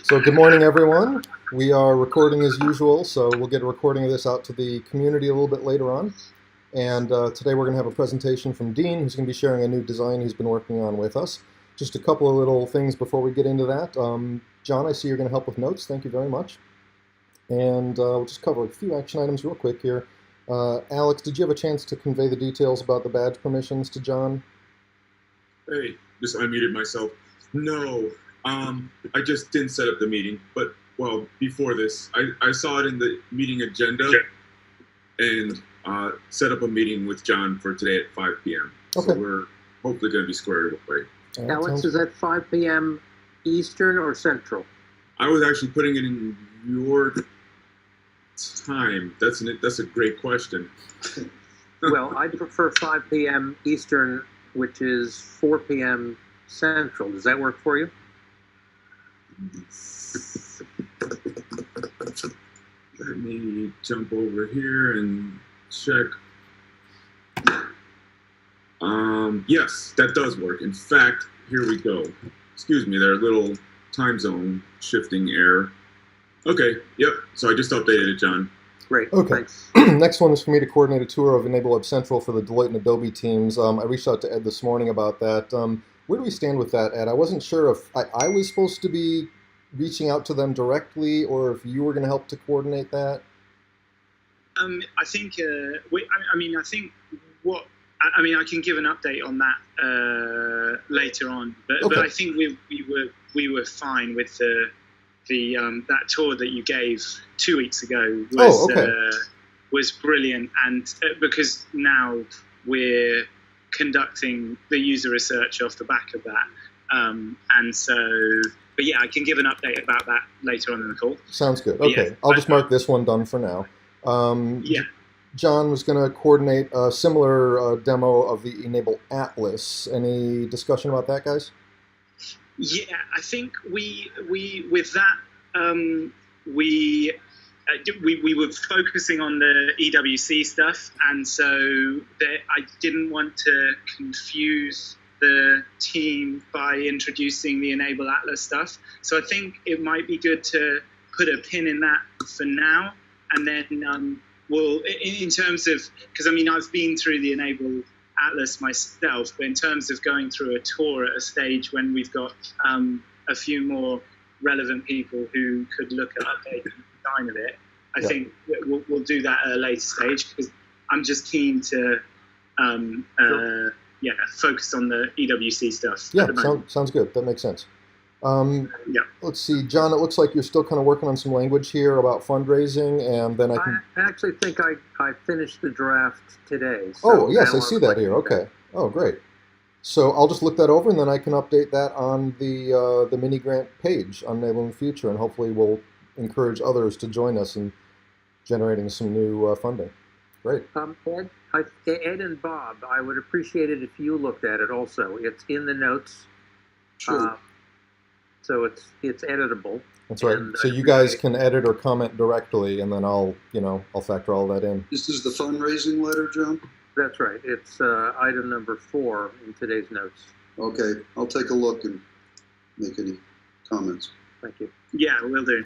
So good morning, everyone. We are recording as usual, so we'll get a recording of this out to the community a little bit later on. And today we're going to have a presentation from Dean, who's going to be sharing a new design he's been working on with us. Just a couple of little things before we get into that. John, I see you're going to help with notes. Thank you very much. And we'll just cover a few action items real quick here. Alex, did you have a chance to convey the details about the badge permissions to John? Hey, just unmuted myself. No, I just didn't set up the meeting, but well, before this, I saw it in the meeting agenda and set up a meeting with John for today at 5 p.m. Okay. So we're hopefully going to be squared away. Right, Alex, is that 5 p.m. Eastern or Central? I was actually putting it in your time. That's a great question. Well, I prefer 5 p.m. Eastern, which is 4 p.m. Central. Does that work for you? Let me jump over here and check. Yes, that does work. In fact, here we go. Excuse me, there, little time zone shifting error. Okay, yep, so I just updated it, John. Great, okay. Thanks. Next one is for me to coordinate a tour of e-NABLE Web Central for the Deloitte and Adobe teams. I reached out to Ed this morning about that. Where do we stand with that, Ed? I wasn't sure if I was supposed to be reaching out to them directly or if you were going to help to coordinate that. I think I can give an update on that later on, but Okay. but I think we were fine with the that tour that you gave 2 weeks ago was brilliant, and because now we're conducting the user research off the back of that, and so. But yeah, I can give an update about that later on in the call. Sounds good. Okay, yeah, I'll just mark this one done for now. Yeah. John was going to coordinate a similar demo of the e-NABLE Atlas. Any discussion about that, guys? Yeah, I think we with that we were focusing on the EWC stuff, and so I didn't want to confuse the team by introducing the e-NABLE Atlas stuff. So I think it might be good to put a pin in that for now, and then we'll, in terms of, because I mean I've been through the e-NABLE Atlas myself, but in terms of going through a tour at a stage when we've got a few more relevant people who could look at updating the design of it, I think we'll do that at a later stage, because I'm just keen to Sure. Focus on the EWC stuff. Yeah, sounds good. That makes sense. Yeah. Let's see, John, it looks like you're still kind of working on some language here about fundraising, and then I actually think I finished the draft today. So oh, yes, I see that here. Okay. Oh, great. So I'll just look that over, and then I can update that on the mini grant page on Enabling the Future, and hopefully we'll encourage others to join us in generating some new funding. Great. Ed and Bob, I would appreciate it if you looked at it also. It's in the notes. Sure. So it's editable. That's right. So you guys can edit or comment directly, and then I'll factor all that in. This is the fundraising letter, John? That's right. It's item number 4 in today's notes. Okay, I'll take a look and make any comments. Thank you. Yeah, will do.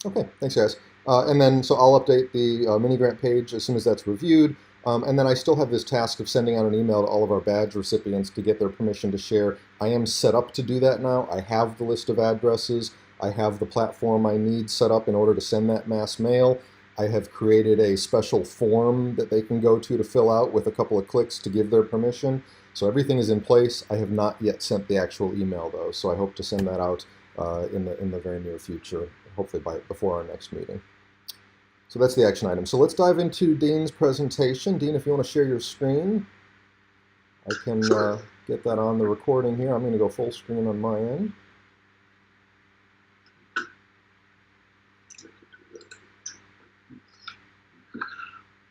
Okay, thanks, guys. And then, so I'll update the mini grant page as soon as that's reviewed. And then I still have this task of sending out an email to all of our badge recipients to get their permission to share. I am set up to do that now. I have the list of addresses. I have the platform I need set up in order to send that mass mail. I have created a special form that they can go to fill out with a couple of clicks to give their permission. So everything is in place. I have not yet sent the actual email, though, so I hope to send that out in the very near future, hopefully before our next meeting. So that's the action item. So let's dive into Dean's presentation. Dean, if you want to share your screen, I can get that on the recording here. I'm going to go full screen on my end.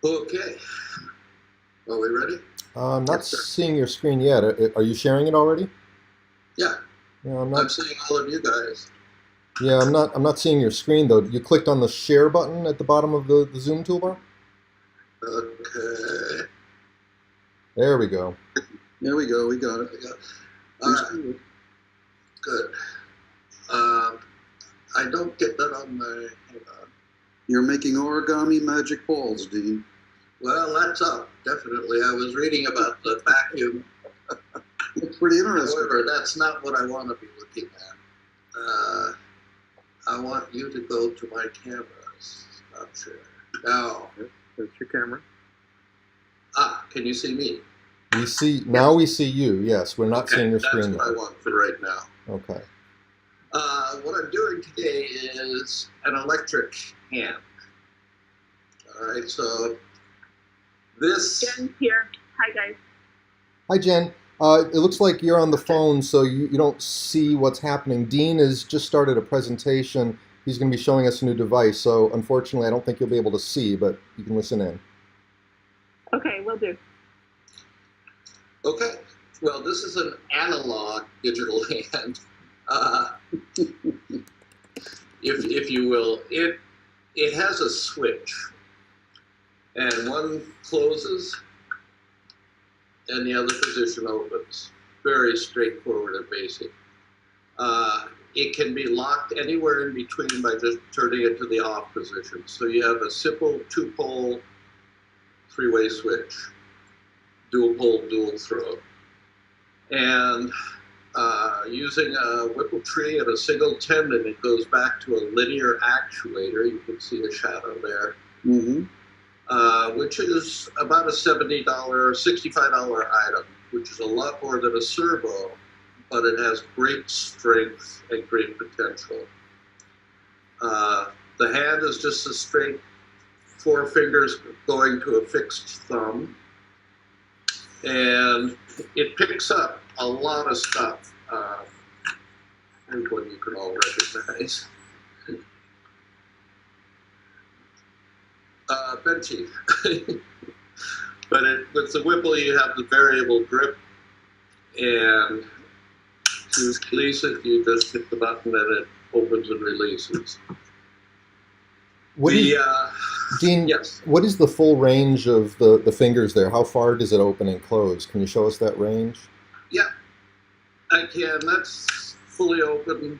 Okay. Are we ready? I'm not seeing your screen yet. Are you sharing it already? Yeah. Yeah, I'm seeing all of you guys. Yeah, I'm not seeing your screen though. You clicked on the share button at the bottom of the Zoom toolbar? Okay. There we go. There we go. We got it. All right. Good. I don't get that on my. Hang on. You're making origami magic balls, Dean. Well, that's up, definitely. I was reading about the vacuum. It's pretty interesting. However, that's not what I want to be looking at. I want you to go to my cameras. Stop share. Now, That's your camera. can you see me? We see now. We see you. Yes, we're not seeing your screen. That's what I want for right now. Okay. What I'm doing today is an electric hand. All right, so this. Jen's here. Hi, guys. Hi, Jen. It looks like you're on the phone, so you don't see what's happening. Dean has just started a presentation. He's going to be showing us a new device, so unfortunately I don't think you'll be able to see, but you can listen in. Okay, will do. Okay, well, this is an analog digital hand, if you will. It has a switch, and one closes, and the other position opens. Very straightforward and basic. It can be locked anywhere in between by just turning it to the off position. So you have a simple 2-pole, 3-way switch, dual pole, dual throw. And using a whipple tree and a single tendon, it goes back to a linear actuator. You can see a shadow there. Mm-hmm. Which is about a $70, $65 item, which is a lot more than a servo, but it has great strength and great potential. The hand is just a straight 4 fingers going to a fixed thumb, and it picks up a lot of stuff. Here's one you can all recognize. Benchy. But with the Whipple, you have the variable grip, and to release it, you just hit the button and it opens and releases. Dean, yes. what is the full range of the fingers there? How far does it open and close? Can you show us that range? Yeah, I can. That's fully open.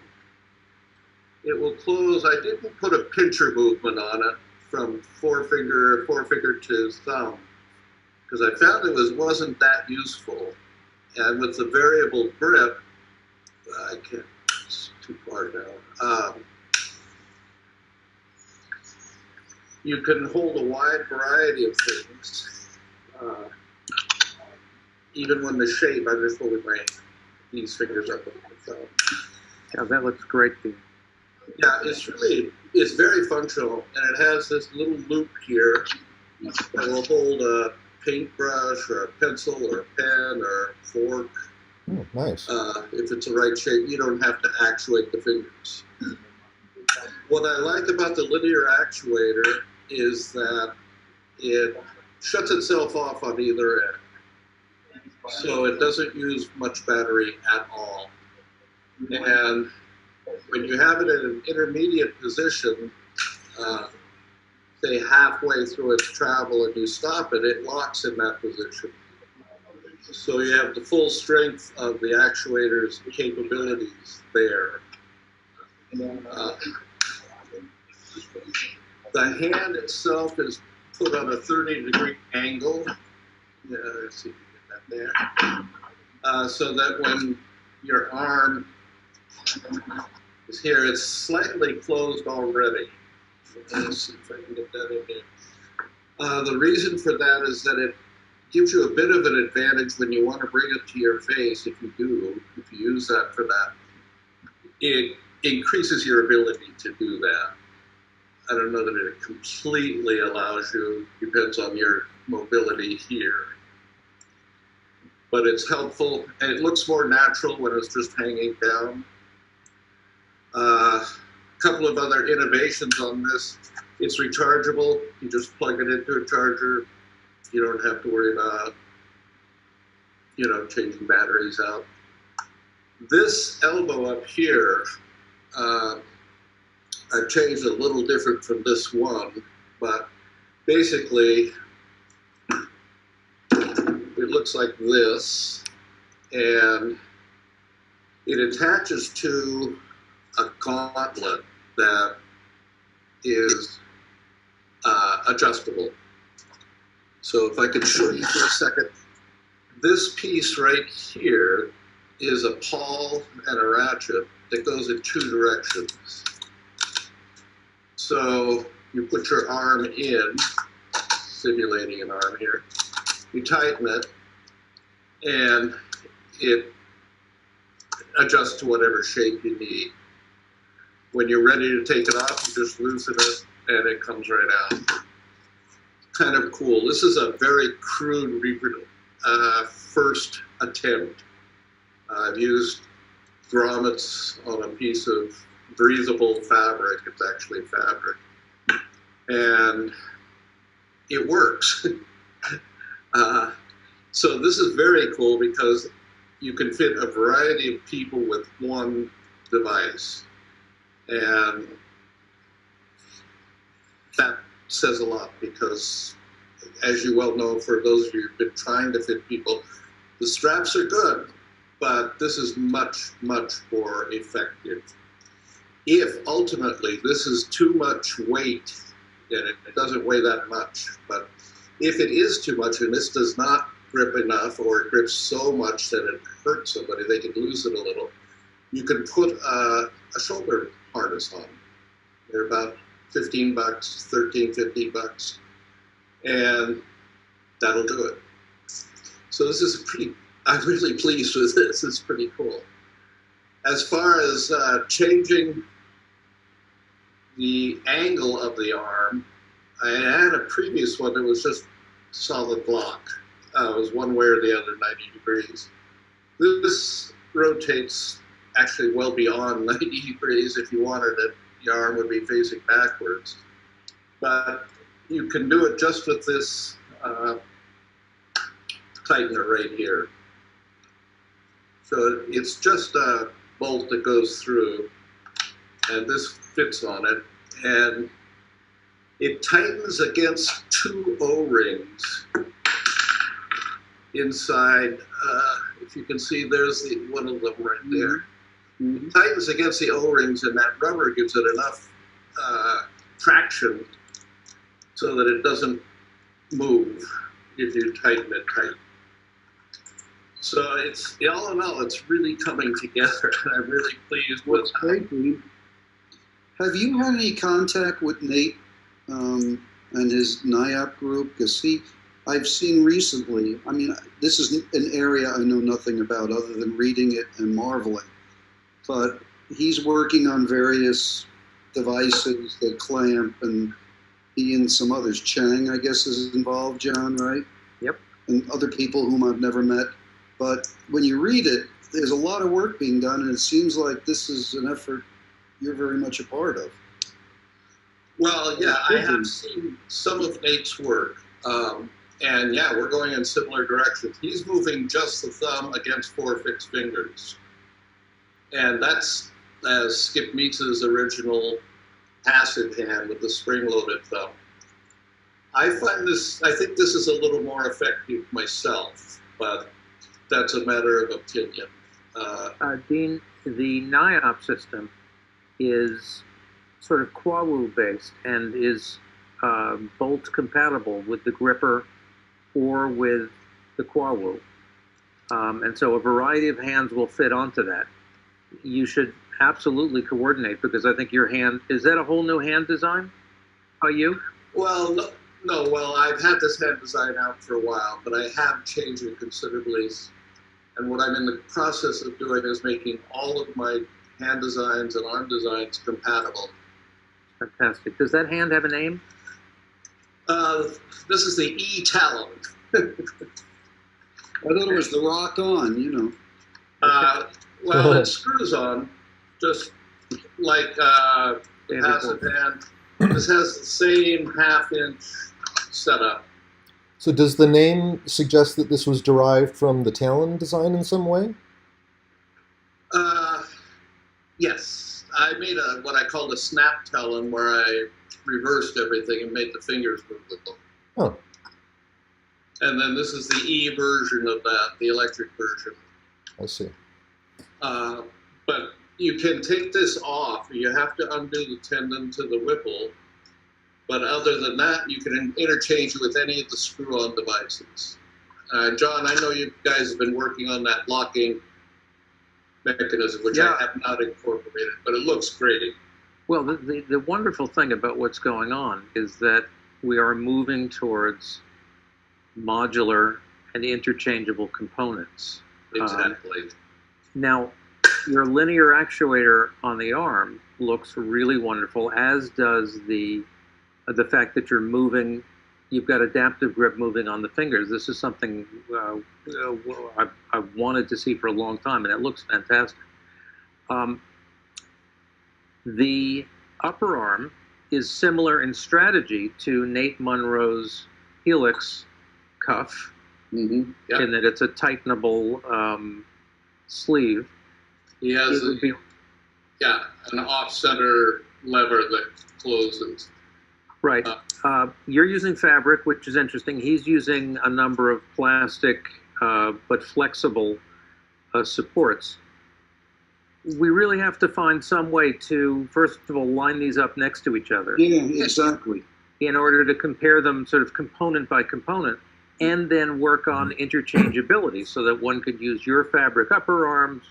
It will close. I didn't put a pincher movement on it from forefinger to thumb, because I found it wasn't that useful. And with the variable grip, I can't, it's too far now. You can hold a wide variety of things, even when the shape, I'm just holding these fingers up with my thumb. Yeah, that looks great, Dean. Yeah, it's very functional, and it has this little loop here that will hold a paintbrush or a pencil or a pen or a fork. Oh, nice. If it's the right shape, you don't have to actuate the fingers. What I like about the linear actuator is that it shuts itself off on either end. So it doesn't use much battery at all. And when you have it in an intermediate position, say halfway through its travel, and you stop it, it locks in that position. So you have the full strength of the actuator's capabilities there. The hand itself is put on a 30-degree angle. Yeah, let's see if we get that there. So that when your arm is here, it's slightly closed already. Let's see if I can get that in there. The reason for that is that it gives you a bit of an advantage when you want to bring it to your face. If you use that for that, it increases your ability to do that. I don't know that it completely allows you, depends on your mobility here. But it's helpful, and it looks more natural when it's just hanging down. A couple of other innovations on this. It's rechargeable. You just plug it into a charger. You don't have to worry about, changing batteries out. This elbow up here, I've changed a little different from this one, but basically it looks like this, and it attaches to a gauntlet that is adjustable. So if I could show you for a second, this piece right here is a pawl and a ratchet that goes in two directions. So you put your arm in, simulating an arm here, you tighten it, and it adjusts to whatever shape you need. When you're ready to take it off, you just loosen it and it comes right out. Kind of cool. This is a very crude first attempt. I've used grommets on a piece of breathable fabric. It's actually fabric. And it works. So this is very cool because you can fit a variety of people with one device. And that says a lot because, as you well know, for those of you who've been trying to fit people, the straps are good, but this is much, much more effective. If ultimately this is too much weight, and it doesn't weigh that much, but if it is too much and this does not grip enough or it grips so much that it hurts somebody, they can lose it a little, you can put a shoulder harness on. They're about 15 bucks, 13, 15 bucks, and that'll do it. So this is I'm really pleased with this. It's pretty cool. As far as changing the angle of the arm, I had a previous one that was just solid block. It was one way or the other, 90 degrees. This rotates actually well beyond 90 degrees. If you wanted it, your arm would be facing backwards. But you can do it just with this tightener right here. So it's just a bolt that goes through, and this fits on it, and it tightens against two O-rings inside. If you can see, there's one of them right there. It tightens against the O-rings, and that rubber gives it enough traction so that it doesn't move if you tighten it tight. So it's, all in all, it's really coming together, and I'm really pleased with What's great, Dean. Have you had any contact with Nate and his NIAP group? Because I've seen recently, I mean, this is an area I know nothing about other than reading it and marveling, but he's working on various devices that clamp, and he and some others, Chang, I guess, is involved, John, right? Yep. And other people whom I've never met. But when you read it, there's a lot of work being done, and it seems like this is an effort you're very much a part of. Well, yeah, I have seen some of Nate's work, and yeah, we're going in similar directions. He's moving just the thumb against 4 fixed fingers, and that's as Skip Meets' original passive hand with the spring-loaded thumb. I think this is a little more effective myself, but that's a matter of opinion. Dean, the NIOP system is sort of Quawu based and is bolt compatible with the gripper or with the Quawu. And so a variety of hands will fit onto that. You should absolutely coordinate, because I think your hand, is that a whole new hand design by you? Well, no, well, I've had this hand design out for a while, but I have changed it considerably. And what I'm in the process of doing is making all of my hand designs and arm designs compatible. Fantastic. Does that hand have a name? This is the E-Talon. I thought it was the Rock On, you know. Well, it screws on, just like the passive hand. This has the same half-inch setup. So does the name suggest that this was derived from the Talon design in some way? Yes. I made what I called a snap Talon, where I reversed everything and made the fingers move with them. Oh. And then this is the E version of that, the electric version. I see. But you can take this off. You have to undo the tendon to the Whipple. But other than that, you can interchange it with any of the screw-on devices. John, I know you guys have been working on that locking mechanism, which I have not incorporated, but it looks great. Well, the wonderful thing about what's going on is that we are moving towards modular and interchangeable components. Exactly. Now, your linear actuator on the arm looks really wonderful, as does the fact that you're moving. You've got adaptive grip moving on the fingers. This is something I've wanted to see for a long time, and it looks fantastic. The upper arm is similar in strategy to Nate Munro's Helix cuff, in that it's a tightenable sleeve. He has an off-center lever that closes. Right. You're using fabric, which is interesting. He's using a number of plastic but flexible supports. We really have to find some way to, first of all, line these up next to each other. Yeah, exactly. In order to compare them sort of component by component, and then work on interchangeability so that one could use your fabric upper arms,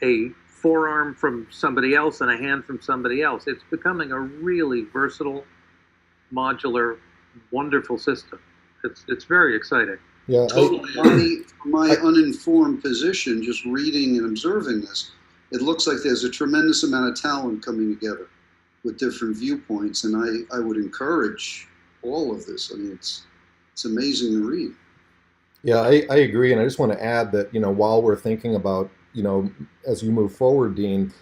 a forearm from somebody else and a hand from somebody else. It's becoming a really versatile, modular, wonderful system. It's very exciting. Yeah, From my uninformed position, just reading and observing this, it looks like there's a tremendous amount of talent coming together with different viewpoints, and I would encourage all of this. I mean, it's amazing to read. Yeah, I agree, and I just want to add that, while we're thinking about, as you move forward, Dean,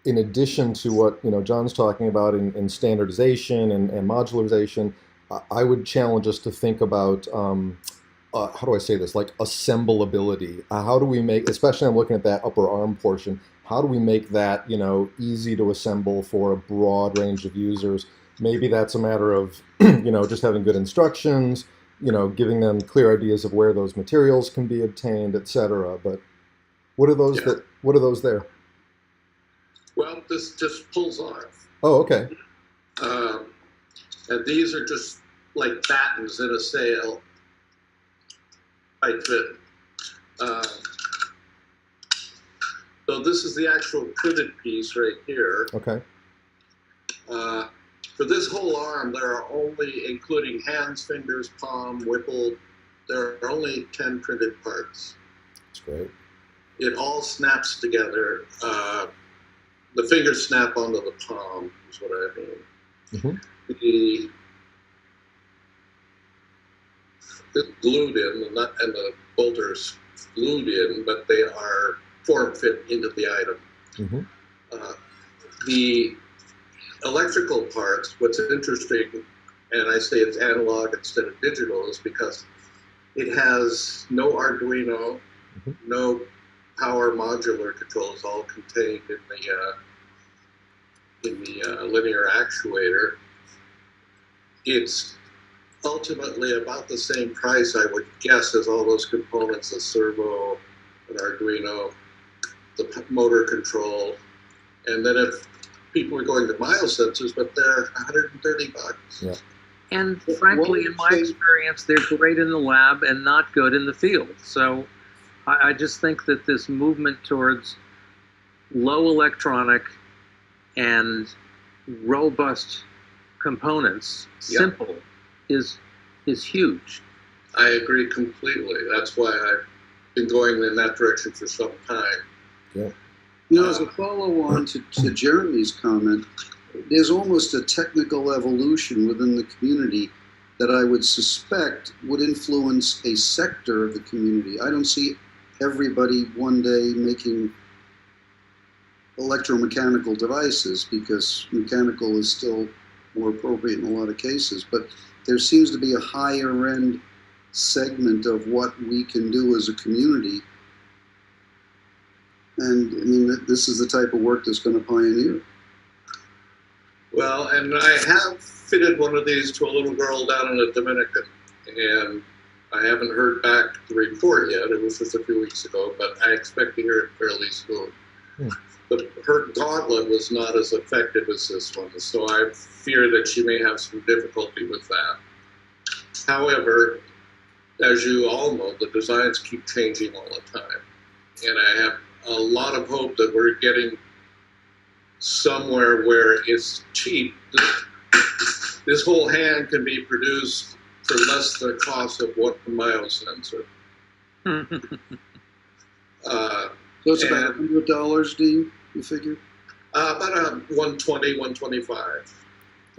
in addition to what, John's talking about in standardization and modularization, I would challenge us to think about, how do I say this, like assemblability. How do we make, especially I'm looking at that upper arm portion, how do we make that, easy to assemble for a broad range of users? Maybe that's a matter of, just having good instructions, giving them clear ideas of where those materials can be obtained, etc. But what are those what are those there? Well, this just pulls off. Oh, okay. And these are just like battens in a sail. Tight fit. So this is the actual printed piece right here. Okay. For this whole arm, there are only, including hands, fingers, palm, Whipple, there are only 10 printed parts. That's great. It all snaps together. The fingers snap onto the palm, is what I mean. Mm-hmm. It's glued in, and the bolters glued in, but they are form-fit into the item. Mm-hmm. The electrical parts, what's interesting, and I say it's analog instead of digital, is because it has no Arduino, no power modular controls, all contained in the linear actuator. It's ultimately about the same price, I would guess, as all those components, the servo, an Arduino, the motor control, and then if people are going to mile sensors, but they're $130. Yeah. And frankly, in my experience, they're great in the lab and not good in the field. So I just think that this movement towards low electronic and robust components, simple, is huge. I agree completely. That's why I've been going in that direction for some time. Yeah. As a follow-on to Jeremy's comment, there's almost a technical evolution within the community that I would suspect would influence a sector of the community. I don't see everybody one day making electromechanical devices, because mechanical is still more appropriate in a lot of cases, but there seems to be a higher end segment of what we can do as a community. And I mean, this is the type of work that's going to pioneer. Well, and I have fitted one of these to a little girl down in the Dominican, and I haven't heard back the report yet. It was just a few weeks ago, but I expect to hear it fairly soon. Her gauntlet was not as effective as this one, so I fear that she may have some difficulty with that. However, as you all know, the designs keep changing all the time. And I have a lot of hope that we're getting somewhere where it's cheap. This whole hand can be produced for less than the cost of one biosensor. So it's about $100, Dean, you figure? About 120, 125.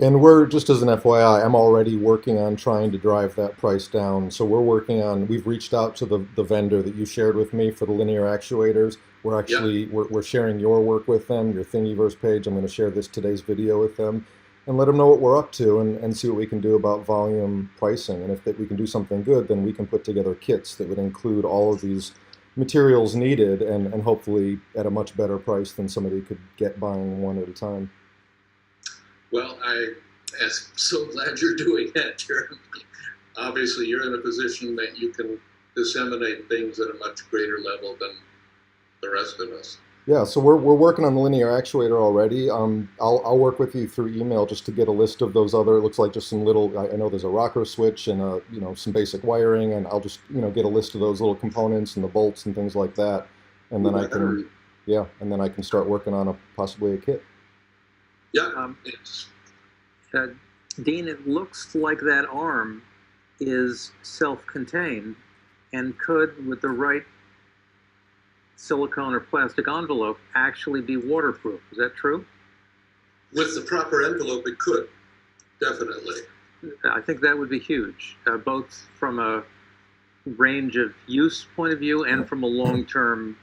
And we're, just as an FYI, I'm already working on trying to drive that price down. So we're working on, we've reached out to the vendor that you shared with me for the linear actuators. We're actually, we're sharing your work with them, your Thingiverse page. I'm going to share today's video with them and let them know what we're up to and see what we can do about volume pricing. And if we can do something good, then we can put together kits that would include all of these materials needed and hopefully at a much better price than somebody could get buying one at a time. Well, I am so glad you're doing that, Jeremy. Obviously, you're in a position that you can disseminate things at a much greater level than the rest of us. Yeah, so we're working on the linear actuator already. I'll work with you through email just to get a list of those other. It looks like just some little. I know there's a rocker switch and some basic wiring, and I'll just get a list of those little components and the bolts and things like that, and then I can start working on possibly a kit. Yeah. Dean, it looks like that arm is self-contained and could, with the right silicone or plastic envelope, actually be waterproof. Is that true? With the proper envelope, it could, definitely. I think that would be huge, both from a range of use point of view and from a long-term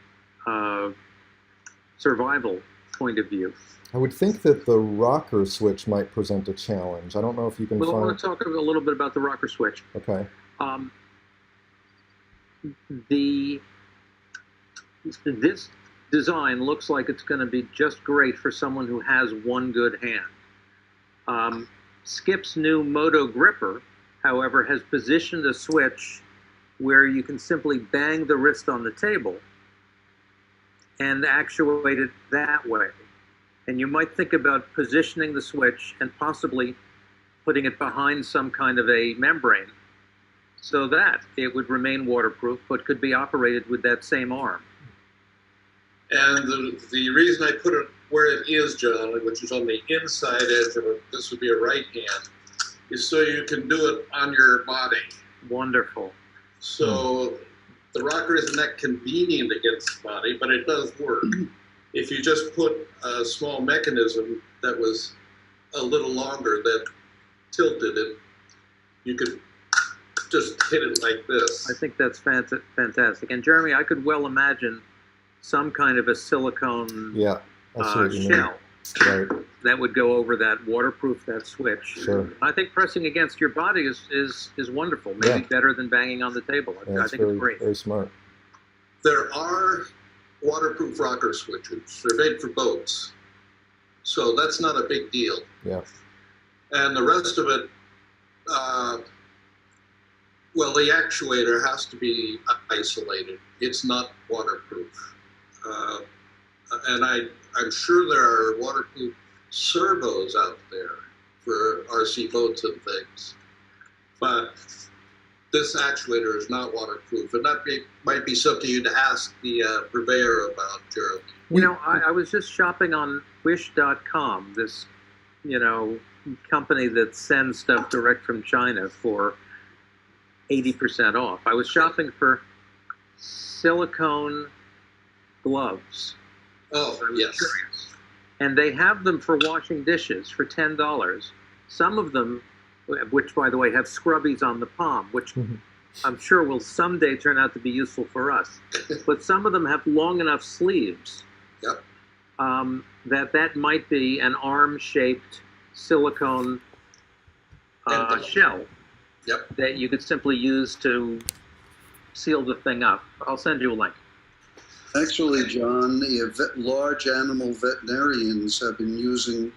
survival point of view. I would think that the rocker switch might present a challenge. I don't know if you can Well, find... I want to talk a little bit about the rocker switch. Okay. This design looks like it's going to be just great for someone who has one good hand. Skip's new Moto gripper, however, has positioned a switch where you can simply bang the wrist on the table and actuate it that way. And you might think about positioning the switch and possibly putting it behind some kind of a membrane so that it would remain waterproof but could be operated with that same arm. And the reason I put it where it is, John, which is on the inside edge of it, this would be a right hand, is so you can do it on your body. Wonderful. So the rocker isn't that convenient against the body, but it does work. If you just put a small mechanism that was a little longer that tilted it, you could just hit it like this. I think that's fantastic. And Jeremy, I could well imagine some kind of a silicone shell that would go over that, waterproof that switch. Sure. I think pressing against your body is wonderful, maybe better than banging on the table. I think it's great. Very smart. There are waterproof rocker switches. They're made for boats. So that's not a big deal. Yeah. And the rest of it, well, the actuator has to be isolated. It's not waterproof. And I'm sure there are waterproof servos out there for RC boats and things. But this actuator is not waterproof. And that might be something you'd ask the purveyor about, Gerald. You know, I was just shopping on Wish.com, this, company that sends stuff direct from China for 80% off. I was shopping for silicone gloves. Oh, yes. And they have them for washing dishes for $10. Some of them, which, by the way, have scrubbies on the palm, which I'm sure will someday turn out to be useful for us. But some of them have long enough sleeves that might be an arm-shaped silicone shell that you could simply use to seal the thing up. I'll send you a link. Actually, John, the large animal veterinarians have been using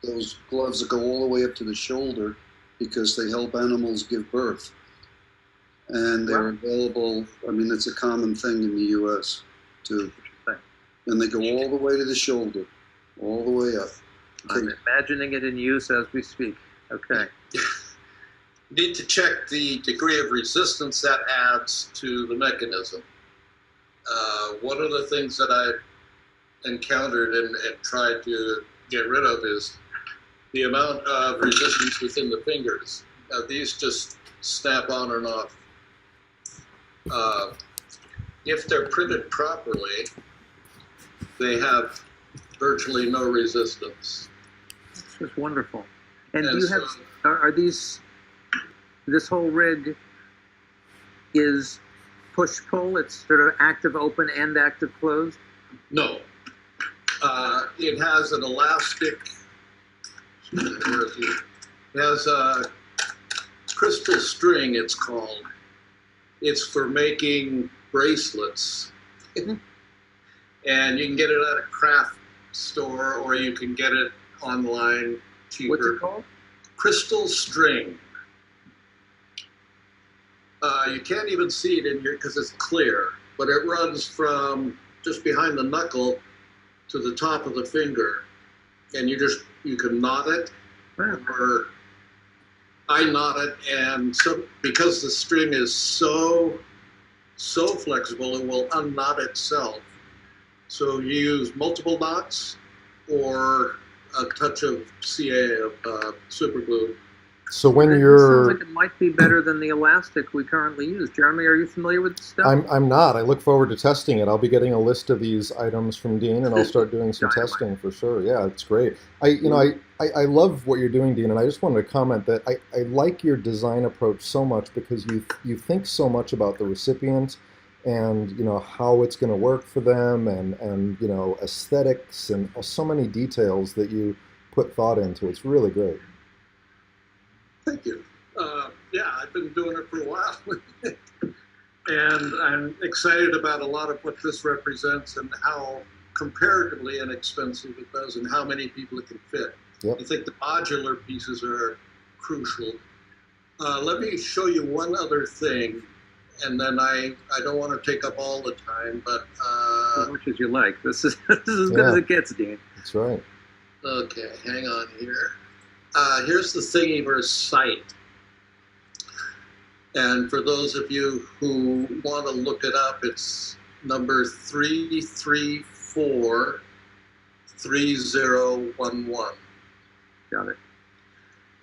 those gloves that go all the way up to the shoulder because they help animals give birth. and they're Wow. available. I mean, it's a common thing in the U.S. too. And they go all the way to the shoulder, all the way up. I'm imagining it in use as we speak. Okay. Need to check the degree of resistance that adds to the mechanism. One of the things that I encountered and tried to get rid of is the amount of resistance within the fingers. These just snap on and off. If they're printed properly, they have virtually no resistance. This is wonderful. And do And you have, so- are these, this whole rig is push-pull? It's sort of active open and active closed? No. It has an elastic, where is it? It has a crystal string, it's called. It's for making bracelets. And you can get it at a craft store or you can get it online cheaper. What's it called? Crystal string. You can't even see it in here because it's clear, but it runs from just behind the knuckle to the top of the finger, and you can knot it, or I knot it, and so because the string is so flexible, it will unknot itself. So you use multiple knots or a touch of CA of super glue. So when It you're, sounds like it might be better than the elastic we currently use. Jeremy, are you familiar with this stuff? I'm not. I look forward to testing it. I'll be getting a list of these items from Dean, and I'll start doing some Dynamite. testing for sure. Yeah, it's great. I love what you're doing, Dean, and I just wanted to comment that I like your design approach so much because you think so much about the recipient and how it's going to work for them and aesthetics and so many details that you put thought into. It's really great. Thank you. Yeah, I've been doing it for a while. And I'm excited about a lot of what this represents and how comparatively inexpensive it does and how many people it can fit. Yep. I think the modular pieces are crucial. Let me show you one other thing, and then I don't want to take up all the time, but As much as you like. This is as good as it gets, Dean. That's right. okay, hang on here. Here's the Thingiverse site. And for those of you who want to look it up, it's number 3343011. Got it.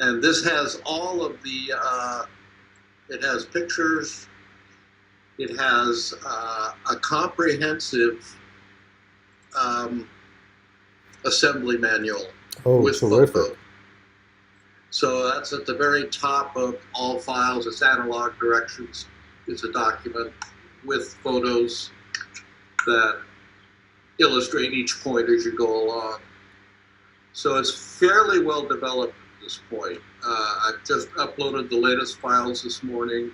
And this has all of the, it has pictures, it has a comprehensive assembly manual Oh, with terrific. photo. So that's at the very top of all files. It's analog directions. It's a document with photos that illustrate each point as you go along. So it's fairly well developed at this point. I've just uploaded the latest files this morning.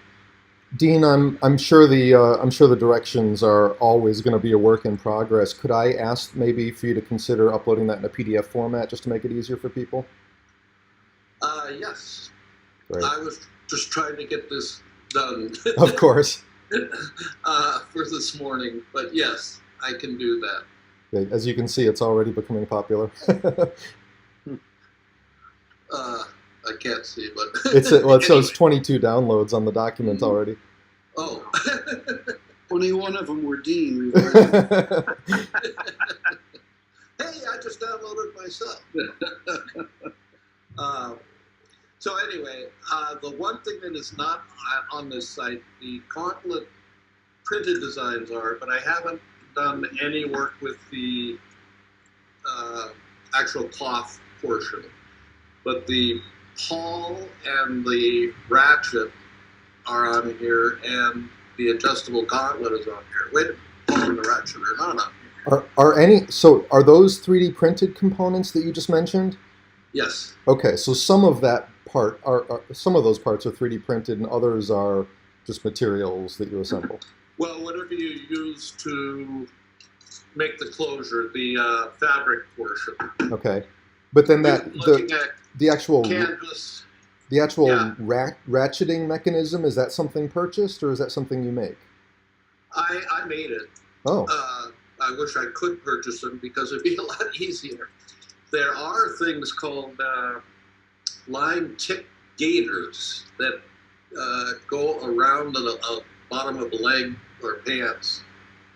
Dean, I'm sure the directions are always going to be a work in progress. Could I ask maybe for you to consider uploading that in a PDF format just to make it easier for people? Yes. Great. I was just trying to get this done Of course. for this morning, but yes, I can do that. Okay, as you can see, it's already becoming popular. I can't see, but It shows 22 downloads on the document already. Oh. 21 of them were Dean. Hey, I just downloaded myself. So anyway, the one thing that is not on this site, the Gauntlet printed designs are, but I haven't done any work with the actual cloth portion. But the pawl and the ratchet are on here, and the adjustable gauntlet is on here. Wait, pawl and the ratchet are not on here. Are those 3D printed components that you just mentioned? Yes. Okay, so some of that part some of those parts are 3D printed and others are just materials that you assemble. Well, whatever you use to make the closure, the fabric portion. Okay, but then Looking at the actual canvas, The actual Yeah. ratcheting mechanism, is that something purchased or is that something you make? I made it. Oh, I wish I could purchase them because it'd be a lot easier. There are things called line tick gaiters that go around the bottom of the leg or pants,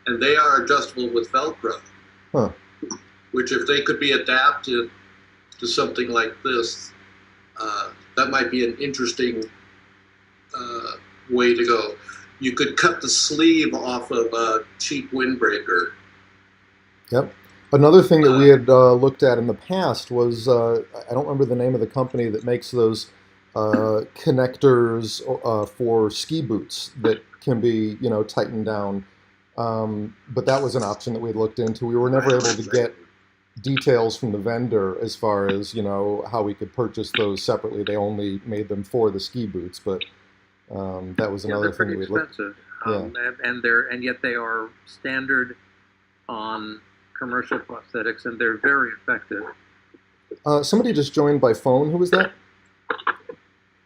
and they are adjustable with Velcro. huh. Which, if they could be adapted to something like this, that might be an interesting way to go. You could cut the sleeve off of a cheap windbreaker. Yep. Another thing that we had looked at in the past was I don't remember the name of the company that makes those connectors for ski boots that can be, tightened down. But that was an option that we looked into. We were never able to get details from the vendor as far as, how we could purchase those separately. They only made them for the ski boots, but that was Yeah, another they're pretty thing we looked. expensive, Yeah. and yet they are standard on commercial prosthetics, and they're very effective. Somebody just joined by phone. Who was that?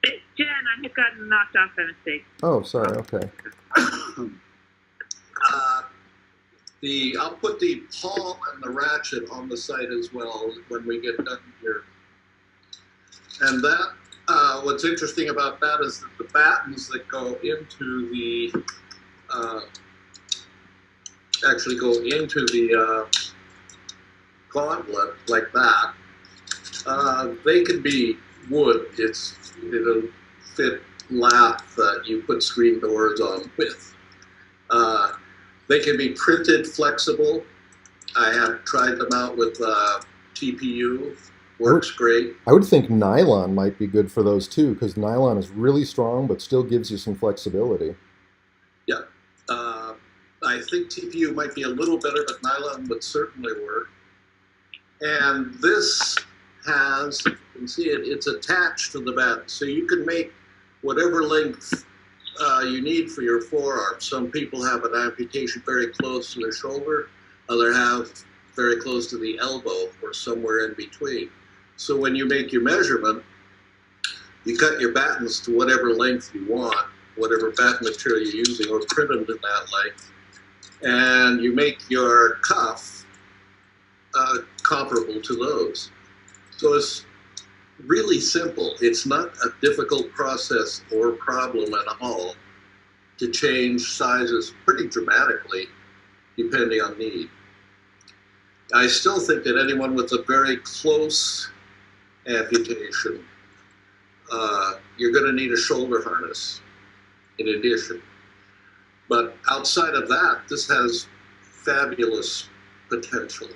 It's Jen. I had gotten knocked off by mistake. Oh, sorry. Okay. I'll put the pawl and the ratchet on the site as well when we get done here. And that, what's interesting about that is that the battens that go into the, actually go into the gauntlet like that, they can be wood. It'll fit lath that you put screen doors on with. They can be printed flexible. I have tried them out with TPU. Works great. I would think nylon might be good for those too, because nylon is really strong but still gives you some flexibility. Yeah. I think TPU might be a little better, but nylon would certainly work. And this has, you can see it, it's attached to the batten. So you can make whatever length you need for your forearm. Some people have an amputation very close to their shoulder, others have very close to the elbow or somewhere in between. So when you make your measurement, you cut your battens to whatever length you want, whatever batten material you're using, or print them to that length, and you make your cuff comparable to those. So it's really simple. It's not a difficult process or problem at all to change sizes pretty dramatically depending on need. I still think that anyone with a very close amputation, you're going to need a shoulder harness in addition. But outside of that, this has fabulous potential.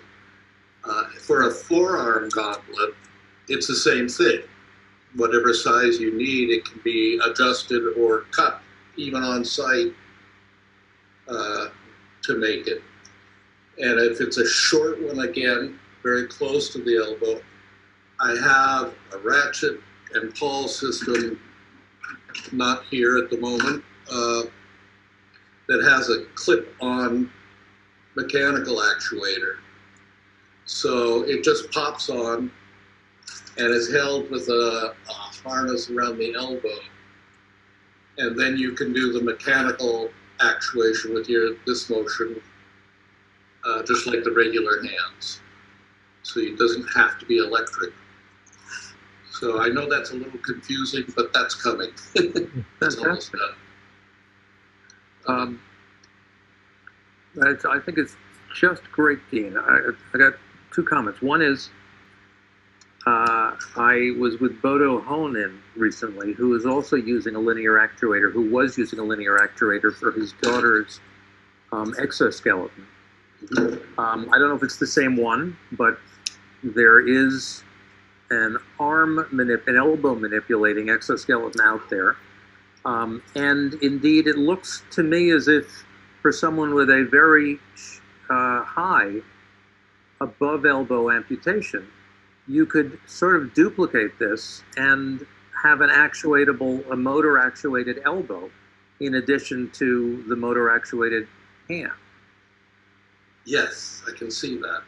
For a forearm gauntlet, it's the same thing. Whatever size you need, it can be adjusted or cut, even on site, to make it. And if it's a short one, again, very close to the elbow, I have a ratchet and pawl system, not here at the moment, that has a clip-on mechanical actuator. So it just pops on and is held with a harness around the elbow. And then you can do the mechanical actuation with this motion, just like the regular hands. So it doesn't have to be electric. So I know that's a little confusing, but that's coming. That's almost done. I think it's just great, Dean. I got two comments. One is, I was with Bodo Honin recently, who is also using a linear actuator, for his daughter's exoskeleton. I don't know if it's the same one, but there is an elbow manipulating exoskeleton out there. And indeed, it looks to me as if for someone with a very high above elbow amputation, you could sort of duplicate this and have a motor actuated elbow in addition to the motor actuated hand. Yes, I can see that.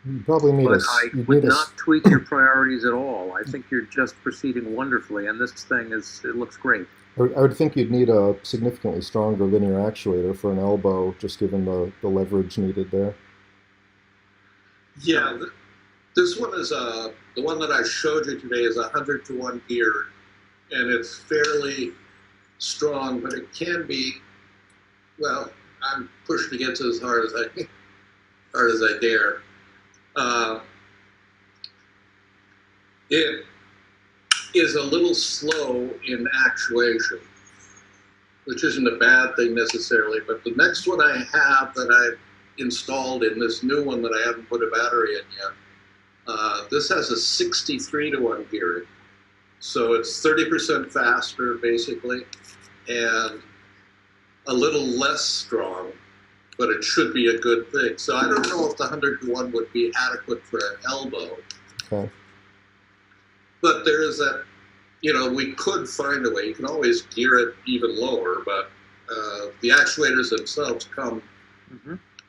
You probably need But a. I You would need a. not tweak your priorities at all. I think you're just proceeding wonderfully, and this thing it looks great. I would think you'd need a significantly stronger linear actuator for an elbow, just given the leverage needed there. Yeah, this one is the one that I showed you today is 100-to-1 gear, and it's fairly strong, but it can be. Well, I'm pushing against it as hard as I dare. It is a little slow in actuation, which isn't a bad thing necessarily. But the next one I have that I've installed in this new one that I haven't put a battery in yet, this has a 63-to-1 gearing. So it's 30% faster, basically, and a little less strong, but it should be a good thing. So I don't know if the 100-to-1 would be adequate for an elbow. Okay. But there is that, we could find a way. You can always gear it even lower, but the actuators themselves come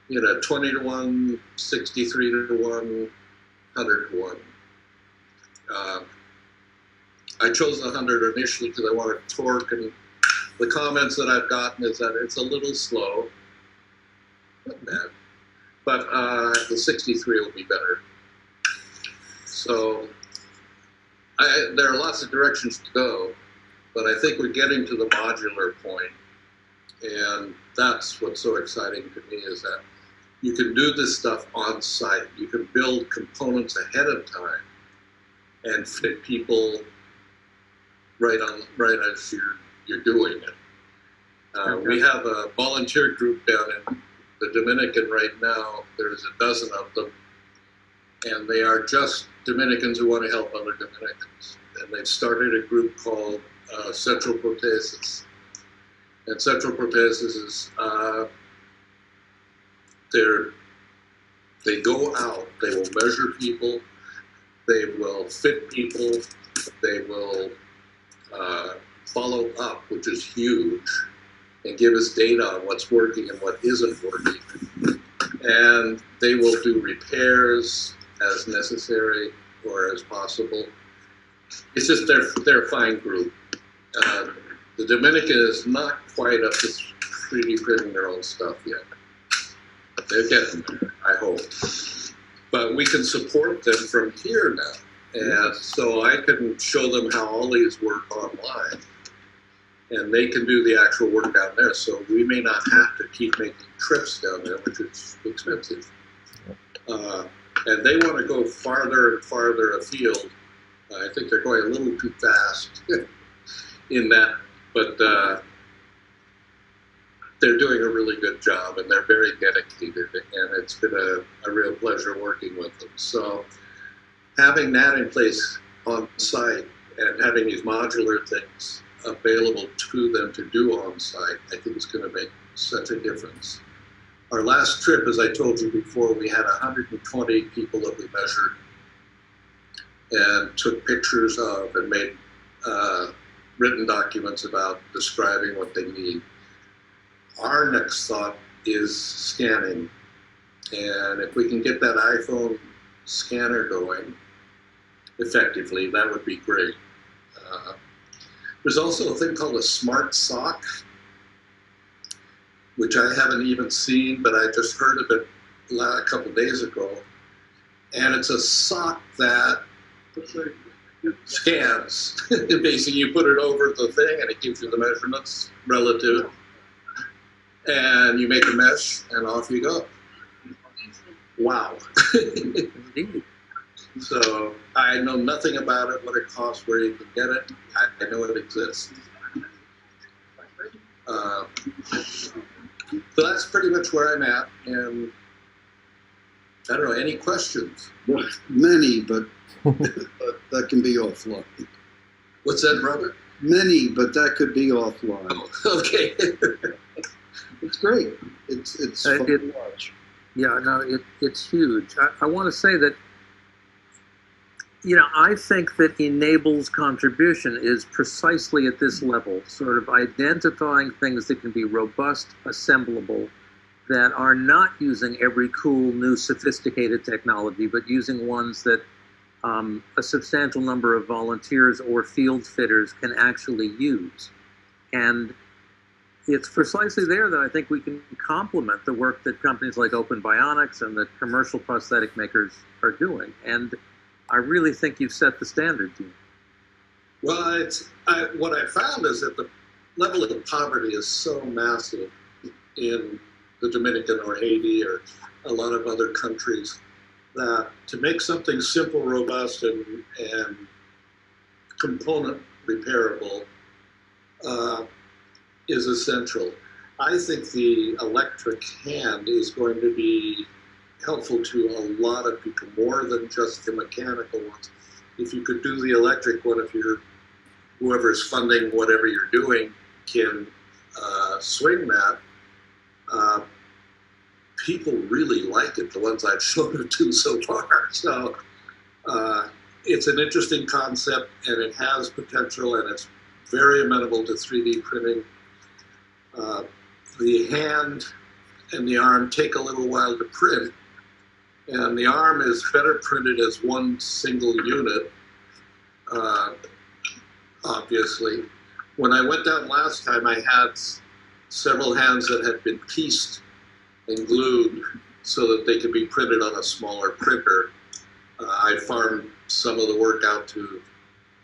in a 20-to-1, 63-to-1, 100-to-1. I chose the 100 initially because I wanted torque, and the comments that I've gotten is that it's a little slow. Not bad. But the 63 will be better. So there are lots of directions to go, but I think we're getting to the modular point, and that's what's so exciting to me is that you can do this stuff on site. You can build components ahead of time and fit people right as you're doing it. We have a volunteer group down in the Dominican right now. There's a dozen of them, and they are just Dominicans who want to help other Dominicans. And they've started a group called Central Protesis. And Central Protesis is, they go out, they will measure people, they will fit people, they will follow up, which is huge, and give us data on what's working and what isn't working. And they will do repairs as necessary or as possible. It's just they're a fine group. The Dominican is not quite up to 3D printing their own stuff yet. They're getting there, I hope. But we can support them from here now. And so I can show them how all these work online. And they can do the actual work down there. So we may not have to keep making trips down there, which is expensive. And they want to go farther and farther afield. I think they're going a little too fast in that, but they're doing a really good job, and they're very dedicated, and it's been a real pleasure working with them. So having that in place on site and having these modular things available to them to do on site, I think is going to make such a difference. Our last trip, as I told you before, we had 120 people that we measured and took pictures of and made written documents about describing what they need. Our next thought is scanning. And if we can get that iPhone scanner going effectively, that would be great. There's also a thing called a smart sock, which I haven't even seen, but I just heard of it a couple days ago. And it's a sock that scans. Basically, you put it over the thing and it gives you the measurements relative. And you make a mesh and off you go. Wow. Indeed. So I know nothing about it, what it costs, where you can get it. I know it exists. So that's pretty much where I'm at. And I don't know, any questions? Well, many, but that can be offline. What's that, brother? Many, but that could be offline. Oh, okay. It's great. It's fun to watch. Yeah, no, it's huge. I want to say that, I think that e-NABLE's contribution is precisely at this level, sort of identifying things that can be robust, assemblable, that are not using every cool, new, sophisticated technology, but using ones that a substantial number of volunteers or field fitters can actually use. And it's precisely there that I think we can complement the work that companies like Open Bionics and the commercial prosthetic makers are doing. And I really think you've set the standard, Gene. Well, what I found is that the level of poverty is so massive in the Dominican or Haiti or a lot of other countries that to make something simple, robust, and component repairable is essential. I think the electric hand is going to be helpful to a lot of people, more than just the mechanical ones. If you could do the electric one, if whoever's funding whatever you're doing can swing that, people really like it, the ones I've shown it to so far. So it's an interesting concept, and it has potential, and it's very amenable to 3D printing. The hand and the arm take a little while to print, and the arm is better printed as one single unit, obviously. When I went down last time, I had several hands that had been pieced and glued so that they could be printed on a smaller printer. I farmed some of the work out to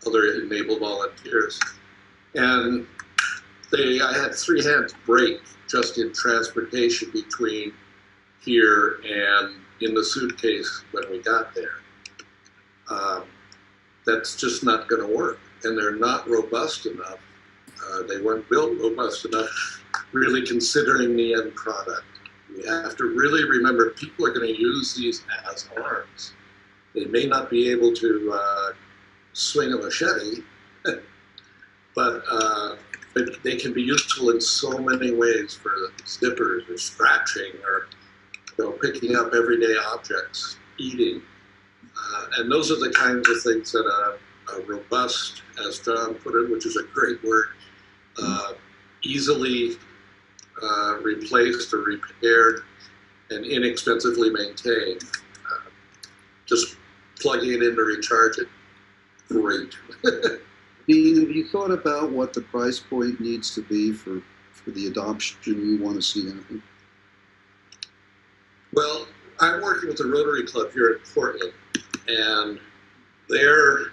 other e-NABLE volunteers. And I had 3 hands break just in transportation between here and in the suitcase when we got there. That's just not going to work. And they're not robust enough. They weren't built robust enough, really considering the end product. We have to really remember people are going to use these as arms. They may not be able to swing a machete, but they can be useful in so many ways for zippers or scratching or picking up everyday objects, eating. And those are the kinds of things that a robust, as John put it, which is a great word, easily replaced or repaired and inexpensively maintained. Just plugging it in to recharge it, great. Dean, have you thought about what the price point needs to be for the adoption you want to see happen? Well, I'm working with the Rotary Club here in Portland, and their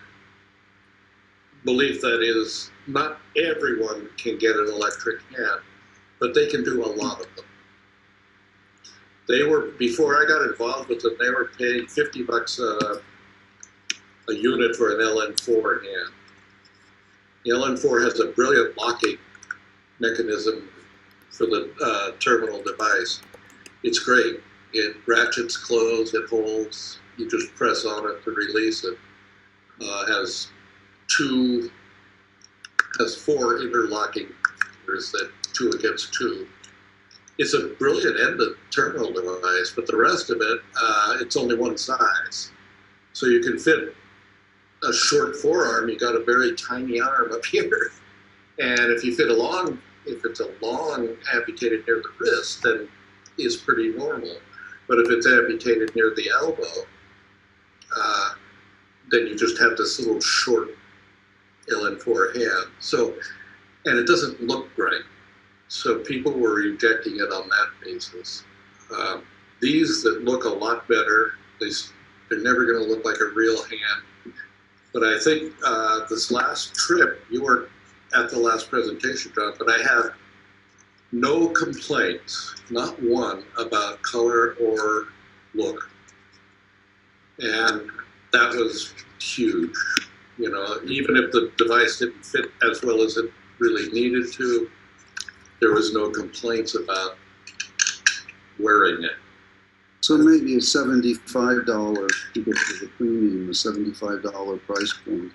belief that is not everyone can get an electric hand, but they can do a lot of them. They were, before I got involved with them, they were paying $50 a unit for an LN4 hand. The LN4 has a brilliant locking mechanism for the terminal device. It's great. It ratchets closed, it holds, you just press on it to release it. Has 4 interlocking fingers, that 2 against 2. It's a brilliant end of terminal device, but the rest of it, it's only one size. So you can fit a short forearm, you got a very tiny arm up here. And if you fit if it's a long amputated near the wrist, then it's pretty normal. But if it's amputated near the elbow, then you just have this little short LN4 hand. So, and it doesn't look right. So people were rejecting it on that basis. These that look a lot better, they're never going to look like a real hand. But I think this last trip, you weren't at the last presentation, John, but I have no complaints, not one, about color or look. And that was huge. You know, even if the device didn't fit as well as it really needed to, there was no complaints about wearing it. So maybe a $75, because of the premium, a $75 price point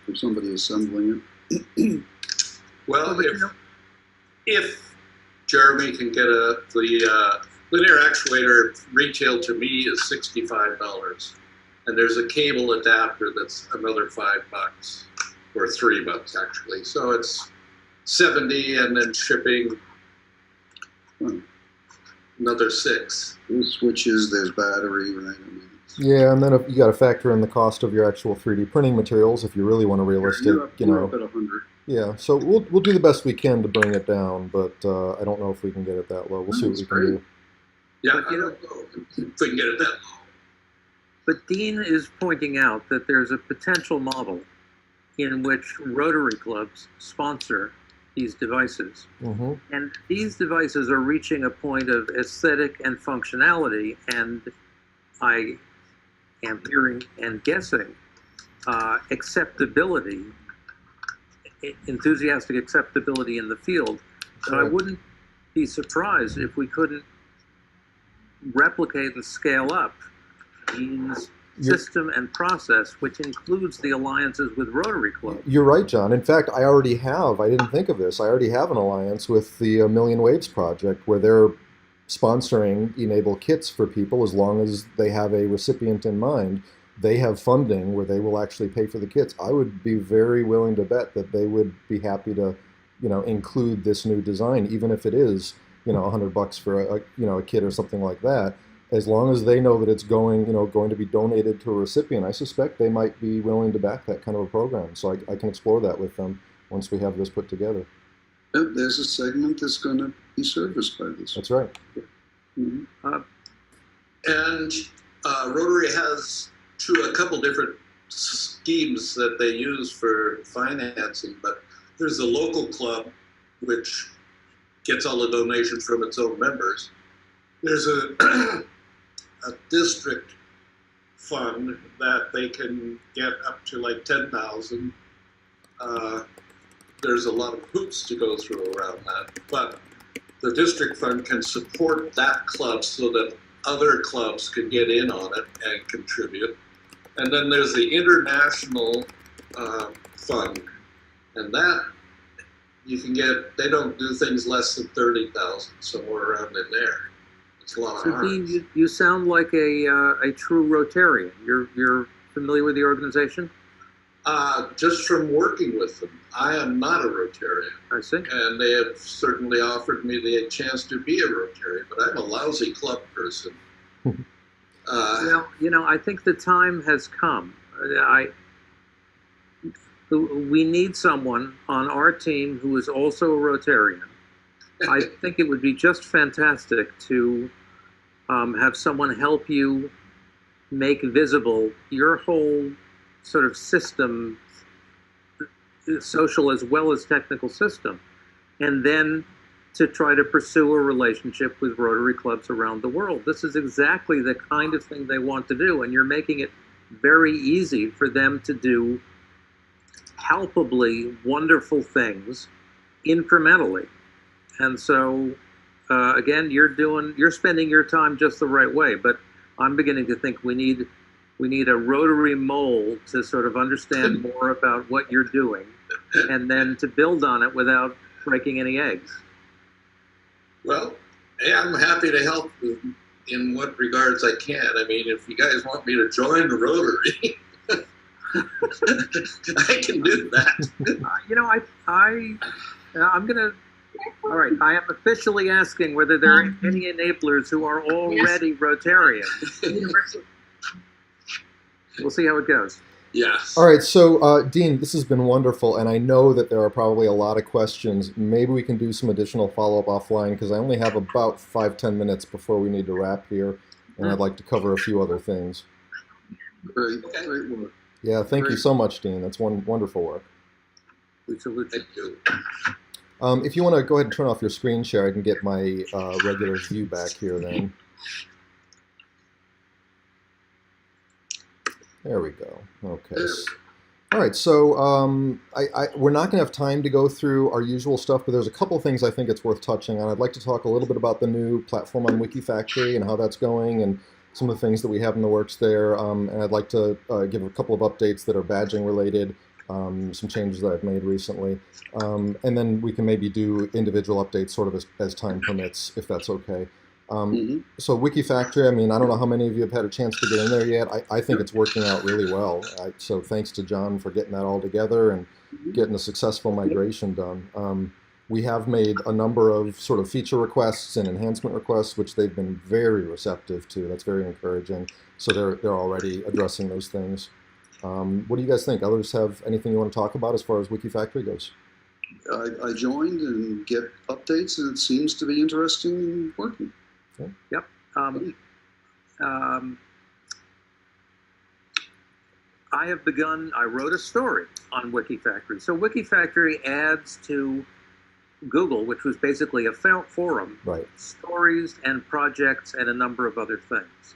for somebody assembling it. Well, if Jeremy can get the linear actuator, retail to me is $65. And there's a cable adapter that's another $5, or $3 actually. So it's 70, and then shipping. another 6. There's switches, there's battery, right? I mean, Yeah, and then if you got to factor in the cost of your actual 3D printing materials if you really want a realistic, you're up, you you're up know. at 100. Yeah, so we'll do the best we can to bring it down, but I don't know if we can get it that low. We'll see what That's we can great. do. Yeah, But, I you know, don't know if we can get it that low. But Dean is pointing out that there's a potential model in which Rotary clubs sponsor these devices. Hmm. And these devices are reaching a point of aesthetic and functionality, and I am hearing and guessing acceptability, enthusiastic acceptability in the field. So I Right. wouldn't be surprised if we couldn't replicate and scale up Dean's You're- system and process, which includes the alliances with Rotary Club. You're right, John. In fact, I didn't think of this, I already have an alliance with the Million Waves Project where they're sponsoring e-NABLE kits for people as long as they have a recipient in mind. They have funding where they will actually pay for the kits. I would be very willing to bet that they would be happy to, include this new design, even if it is, $100 for a kit or something like that. As long as they know that it's going to be donated to a recipient, I suspect they might be willing to back that kind of a program. So I can explore that with them once we have this put together. Yep, there's a segment that's going to be serviced by this. That's right. Mhm. And Rotary has a couple different schemes that they use for financing, but there's a local club which gets all the donations from its own members. There's a district fund that they can get up to like 10,000. There's a lot of hoops to go through around that, but the district fund can support that club so that other clubs can get in on it and contribute. And then there's the international fund, and that you can get. They don't do things less than 30,000, somewhere around in there. It's a lot of So arms. Dean, you sound like a true Rotarian. You're familiar with the organization? Just from working with them, I am not a Rotarian, I see. and they have certainly offered me the chance to be a Rotarian, but I'm a lousy club person. Well, I think the time has come. We need someone on our team who is also a Rotarian. I think it would be just fantastic to have someone help you make visible your whole sort of system, social as well as technical system, and then to try to pursue a relationship with Rotary clubs around the world. This is exactly the kind of thing they want to do, and you're making it very easy for them to do palpably wonderful things incrementally. And so, again, you're spending your time just the right way. But I'm beginning to think we need a Rotary mole to sort of understand more about what you're doing, and then to build on it without breaking any eggs. Well, yeah, I'm happy to help in what regards I can. I mean, if you guys want me to join the Rotary, I can do that. I'm gonna. All right, I am officially asking whether there are any enablers who are already Rotarian. We'll see how it goes. Yes. All right, so Dean, this has been wonderful, and I know that there are probably a lot of questions. Maybe we can do some additional follow-up offline because I only have about 5-10 minutes before we need to wrap here, and I'd like to cover a few other things. Great, great work. Yeah, thank you so much, Dean. That's wonderful work. We salute you. Thank you. If you want to go ahead and turn off your screen share, I can get my regular view back here then. There we go. Okay. All right, so we're not going to have time to go through our usual stuff, but there's a couple things I think it's worth touching on. I'd like to talk a little bit about the new platform on WikiFactory and how that's going and some of the things that we have in the works there. And I'd like to give a couple of updates that are badging related, some changes that I've made recently. And then we can maybe do individual updates sort of as time permits, if that's okay. So WikiFactory, I mean, I don't know how many of you have had a chance to get in there yet. I think it's working out really well. So thanks to John for getting that all together and getting a successful migration done. We have made a number of sort of feature requests and enhancement requests, which they've been very receptive to. That's very encouraging. So they're already addressing those things. What do you guys think? Others have anything you want to talk about as far as WikiFactory goes? I joined and get updates, and it seems to be interesting and working. Okay. Yep. I wrote a story on WikiFactory. So WikiFactory adds to Google, which was basically a forum, Right. stories and projects and a number of other things.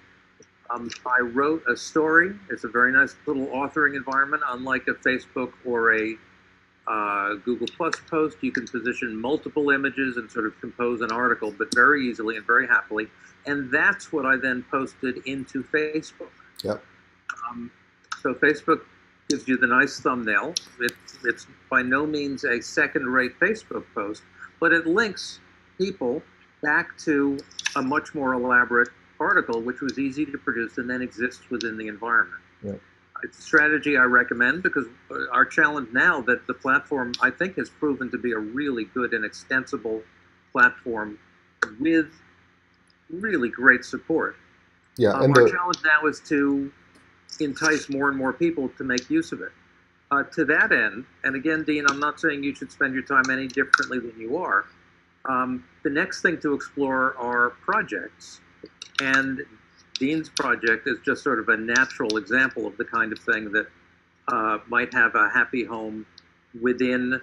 I wrote a story. It's a very nice little authoring environment, unlike a Facebook or a Google Plus post. You can position multiple images and sort of compose an article, but very easily and very happily. And that's what I then posted into Facebook. Yep. So Facebook gives you the nice thumbnail. It's by no means a second-rate Facebook post, but it links people back to a much more elaborate article, which was easy to produce and then exists within the environment. Yep. It's a strategy I recommend because our challenge now that the platform, I think, has proven to be a really good and extensible platform with really great support. Yeah, and our challenge now is to entice more and more people to make use of it. To that end, and again, Dean, I'm not saying you should spend your time any differently than you are. The next thing to explore are projects. And Dean's project is just sort of a natural example of the kind of thing that might have a happy home within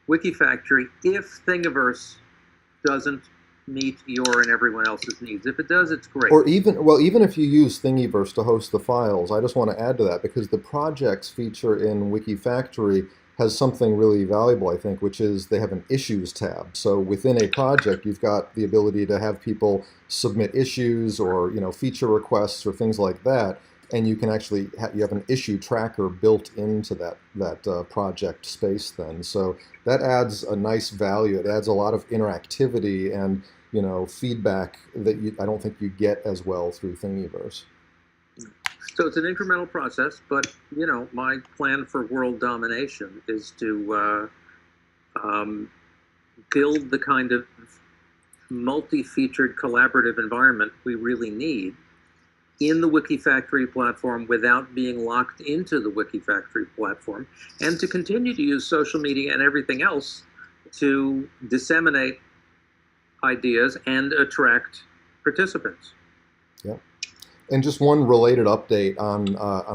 WikiFactory if Thingiverse doesn't meet your and everyone else's needs. If it does, it's great. Or even if you use Thingiverse to host the files, I just want to add to that because the projects feature in WikiFactory has something really valuable, I think, which is they have an issues tab. So within a project, you've got the ability to have people submit issues or feature requests or things like that, and you can actually you have an issue tracker built into that project space. Then, so that adds a nice value. It adds a lot of interactivity and feedback that I don't think you get as well through Thingiverse. So it's an incremental process, but my plan for world domination is to build the kind of multi-featured collaborative environment we really need in the WikiFactory platform without being locked into the WikiFactory platform, and to continue to use social media and everything else to disseminate ideas and attract participants. Yeah. And just one related update on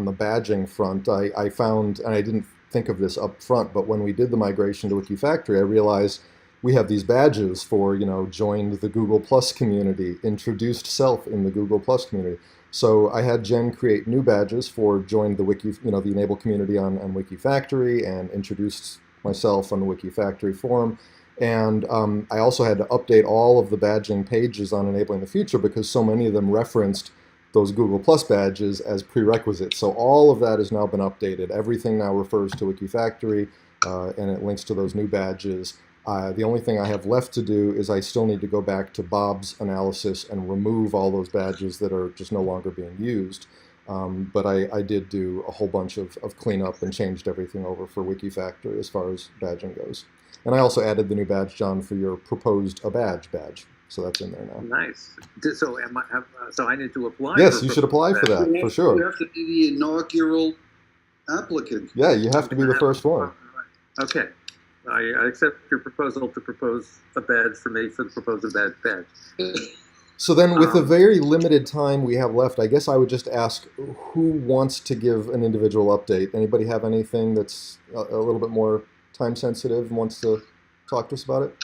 the badging front, I found, and I didn't think of this up front, but when we did the migration to WikiFactory, I realized we have these badges for, joined the Google Plus community, introduced self in the Google Plus community. So I had Jen create new badges for joined the the e-NABLE community on WikiFactory and introduced myself on the WikiFactory forum. And I also had to update all of the badging pages on Enabling the Future because so many of them referenced those Google Plus badges as prerequisites. So all of that has now been updated. Everything now refers to WikiFactory, and it links to those new badges. The only thing I have left to do is I still need to go back to Bob's analysis and remove all those badges that are just no longer being used. But I did do a whole bunch of cleanup and changed everything over for WikiFactory as far as badging goes. And I also added the new badge, John, for your proposed a badge. So that's in there now. Nice. So I need to apply? Yes, you should apply for that, for sure. You have to be the inaugural applicant. Yeah, you have to be the first one. Okay. I accept your proposal to propose a badge for me for the proposed badge. So then with the very limited time we have left, I guess I would just ask who wants to give an individual update. Anybody have anything that's a little bit more time sensitive and wants to talk to us about it?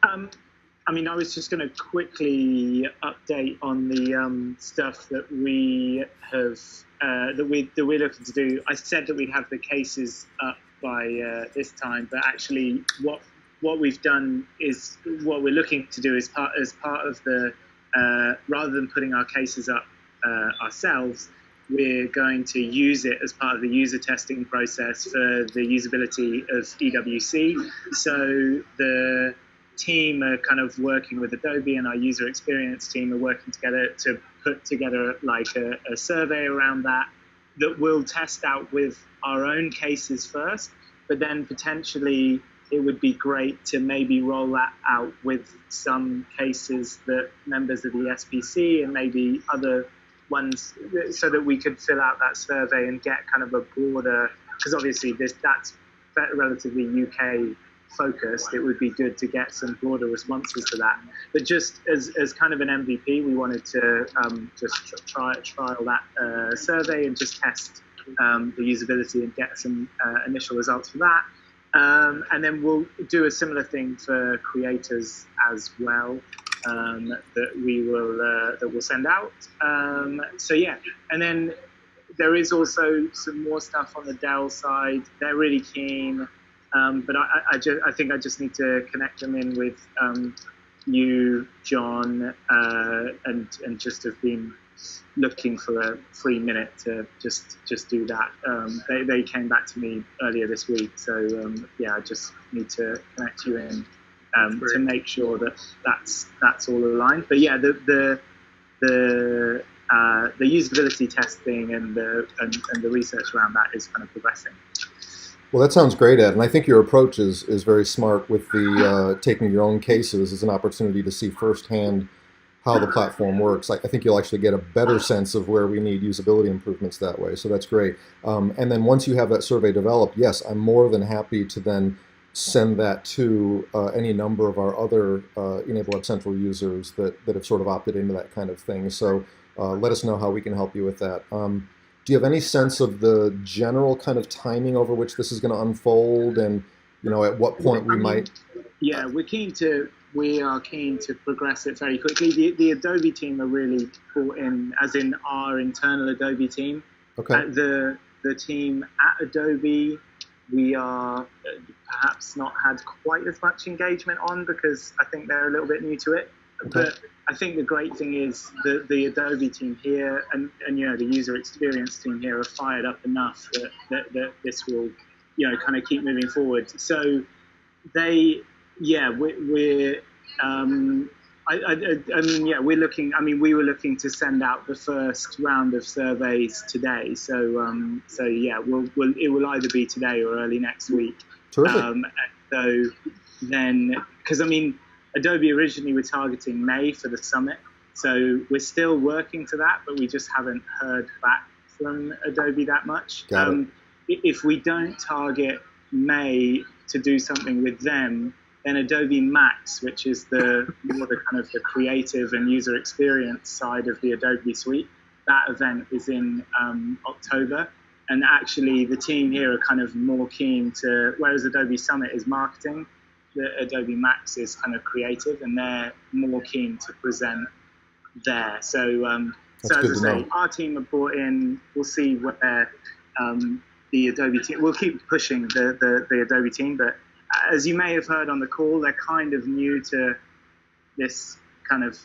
I was just going to quickly update on the stuff that we have that we're looking to do. I said that we'd have the cases up by this time, but actually, what we've done is what we're looking to do is part of the rather than putting our cases up ourselves, we're going to use it as part of the user testing process for the usability of EWC. So the team are kind of working with Adobe, and our user experience team are working together to put together like a survey around that we'll test out with our own cases first, but then potentially it would be great to maybe roll that out with some cases that members of the SPC and maybe other ones, so that we could fill out that survey and get kind of a broader, because obviously that's relatively UK focused. It would be good to get some broader responses to that. But just as kind of an MVP, we wanted to just trial that survey and just test the usability and get some initial results for that. And then we'll do a similar thing for creators as well, that we'll send out. So yeah, and then there is also some more stuff on the Dell side. They're really keen, but I think I just need to connect them in with you, John, and just have been looking for a free minute to just do that. They came back to me earlier this week, so yeah, I just need to connect you in to make sure that that's all aligned. But yeah, the usability testing and the research around that is kind of progressing. Well, that sounds great, Ed, and I think your approach is very smart with the taking your own cases as an opportunity to see firsthand how the platform works. I think you'll actually get a better sense of where we need usability improvements that way, so that's great. And then once you have that survey developed, yes, I'm more than happy to then send that to any number of our other e-NABLE Web Central users that have sort of opted into that kind of thing. So let us know how we can help you with that. Do you have any sense of the general kind of timing over which this is going to unfold, and at what point we might? Yeah, we are keen to progress it very quickly. The Adobe team are really brought in, as in our internal Adobe team. Okay. The team at Adobe, we are perhaps not had quite as much engagement on, because I think they're a little bit new to it. Okay. But I think the great thing is that the Adobe team here and the user experience team here are fired up enough that this will kind of keep moving forward. So we're looking. I mean, we were looking to send out the first round of surveys today. So it will either be today or early next week. Terrific. So then, because Adobe originally were targeting May for the summit, so we're still working to that, but we just haven't heard back from Adobe that much. Got it. If we don't target May to do something with them, then Adobe Max, which is the kind of the creative and user experience side of the Adobe suite, that event is in October. And actually, the team here are kind of more keen to, whereas Adobe Summit is marketing, the Adobe Max is kind of creative, and they're more keen to present there. So, as I say, our team are brought in. We'll see where the Adobe team. We'll keep pushing the Adobe team, but as you may have heard on the call, they're kind of new to this kind of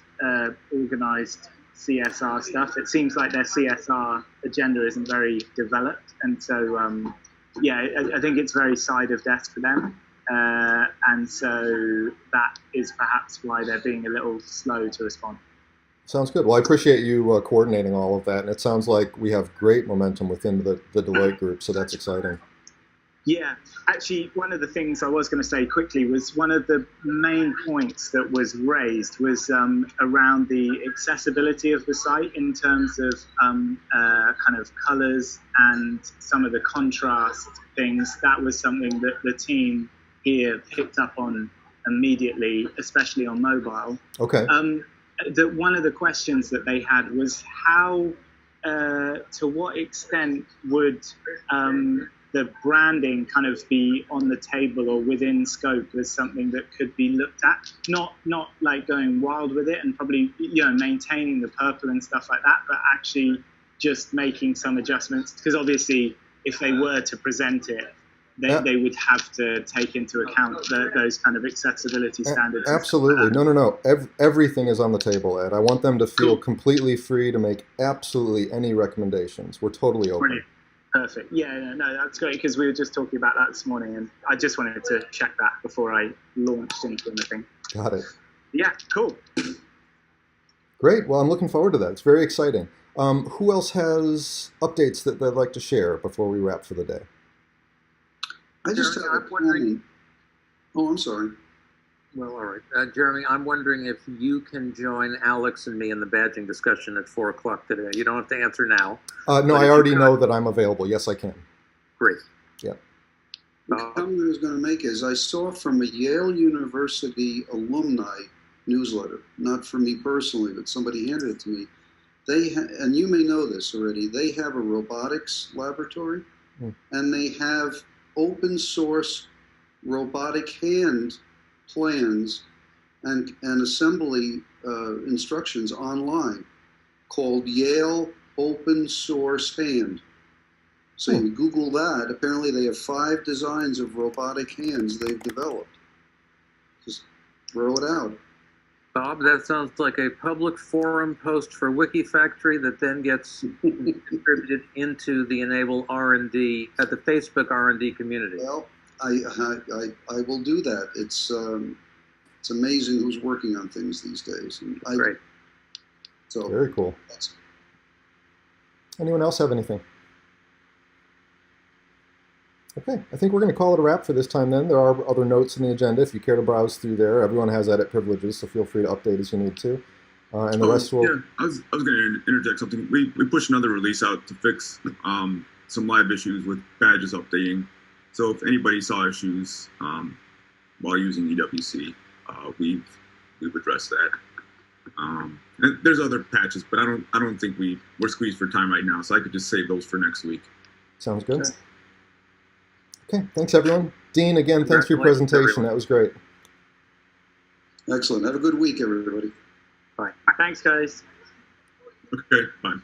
organized CSR stuff. It seems like their CSR agenda isn't very developed, and so I think it's very side of desk for them. And so that is perhaps why they're being a little slow to respond. Sounds good. Well, I appreciate you coordinating all of that, and it sounds like we have great momentum within the Deloitte group, so that's exciting. Yeah, actually, one of the things I was going to say quickly was one of the main points that was raised was around the accessibility of the site in terms of kind of colors and some of the contrast things. That was something that the team here picked up on immediately, especially on mobile. Okay. That one of the questions that they had was how, to what extent would the branding kind of be on the table or within scope as something that could be looked at? Not like going wild with it and probably maintaining the purple and stuff like that, but actually just making some adjustments, because obviously if they were to present it, they would have to take into account those kind of accessibility standards. Absolutely. No. Everything is on the table, Ed. I want them to feel completely free to make absolutely any recommendations. We're totally open. Brilliant. Perfect. Yeah, no, that's great, because we were just talking about that this morning, and I just wanted to check that before I launched into anything. Got it. Yeah, cool. Great. Well, I'm looking forward to that. It's very exciting. Who else has updates that they'd like to share before we wrap for the day? I just have a comment. Oh, I'm sorry. Well, all right. Jeremy, I'm wondering if you can join Alex and me in the badging discussion at 4 o'clock today. You don't have to answer now. No, I already know that I'm available. Yes, I can. Great. Yeah. The comment I was going to make is I saw from a Yale University alumni newsletter, not for me personally, but somebody handed it to me. And you may know this already, they have a robotics laboratory, and they have open source robotic hand plans and assembly instructions online called Yale Open Source Hand. So you Google that. Apparently they have 5 designs of robotic hands they've developed. Just throw it out. Bob, that sounds like a public forum post for WikiFactory that then gets contributed into the e-NABLE R&D at the Facebook R&D community. Well, I will do that. It's amazing who's working on things these days. And Great. So very cool. Anyone else have anything? Okay, I think we're going to call it a wrap for this time then. There are other notes in the agenda if you care to browse through there. Everyone has edit privileges, so feel free to update as you need to. And the rest will... Yeah, I was going to interject something. We pushed another release out to fix some live issues with badges updating. So if anybody saw issues while using EWC, we've addressed that. And there's other patches, but I don't think we're squeezed for time right now, so I could just save those for next week. Sounds good. Okay, thanks everyone. Dean, again, thanks for your presentation. That was great. Excellent. Have a good week, everybody. Bye. Thanks, guys. Okay, bye.